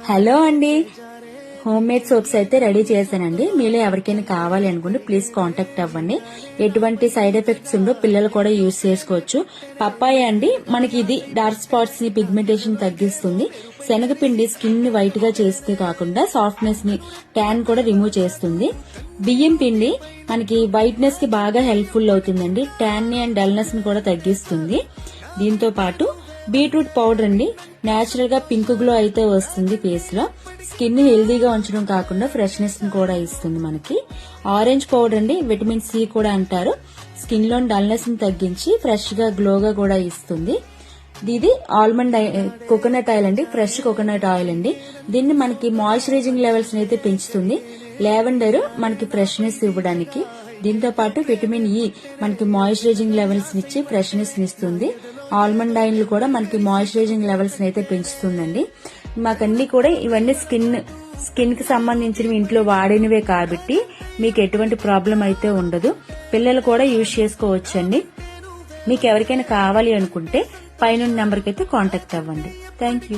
Hello అండి, home made soaps అయితే ready చేశానండి. మీలో ఎవరికైనా కావాలి అనుకుంటే ప్లీజ్ కాంటాక్ట్ అవ్వండి. ఎటువంటి సైడ్ ఎఫెక్ట్స్ ఉండో, పిల్లలు కూడా యూజ్ చేసుకోవచ్చు. పప్పాయ అండి, మనకి ఇది డార్క్ స్పాట్స్ ని, పిగ్మెంటేషన్ తగ్గిస్తుంది. శనగపిండి స్కిన్ ని వైట్ గా చేస్తే కాకుండా సాఫ్ట్నెస్ ని, ట్యాన్ కూడా రిమూవ్ చేస్తుంది. బియ్యం పిండి మనకి వైట్నెస్ కి బాగా హెల్ప్ఫుల్ అవుతుందండి. ట్యాన్ ని అండ్ డల్నెస్ ని కూడా తగ్గిస్తుంది. దీంతో పాటు బీట్రూట్ పౌడర్ అండి, నేచురల్ గా పింక్ గ్లో అయితే వస్తుంది ఫేస్ లో. స్కిన్ ని హెల్దీగా ఉంచడం కాకుండా ఫ్రెష్నెస్ ని కూడా ఇస్తుంది మనకి. ఆరెంజ్ పౌడర్ అండి, విటమిన్ సి కూడా అంటారు. స్కిన్ లో డల్నెస్ ని తగ్గించి ఫ్రెష్ గా గ్లోగా కూడా ఇస్తుంది. ఇది ఆల్మండ్ కోకోనట్ ఆయిల్ అండి, ఫ్రెష్ కోకోనట్ ఆయిల్ అండి. దీన్ని మనకి మాయిశ్చరైజింగ్ లెవెల్స్ అయితే పెంచుతుంది. లావెండర్ మనకి ఫ్రెష్నెస్ ఇవ్వడానికి. దీంతో పాటు విటమిన్ ఈ మనకి మాయిశ్చరైజింగ్ లెవెల్స్ ఇచ్చి ఫ్రెష్నెస్ ఇస్తుంది. ఆల్మండ్ ఆయిల్ కూడా మనకి మాయిశ్చరైజింగ్ లెవెల్స్ అయితే పెంచుతుందండి. మాకన్నీ కూడా ఇవన్నీ స్కిన్ కి సంబంధించినవి, ఇంట్లో వాడినవే కాబట్టి మీకు ఎటువంటి ప్రాబ్లం అయితే ఉండదు. పిల్లలు కూడా యూజ్ చేసుకోవచ్చండి. మీకు ఎవరికైనా కావాలి అనుకుంటే పైన నెంబర్కి అయితే కాంటాక్ట్ అవ్వండి. Thank you.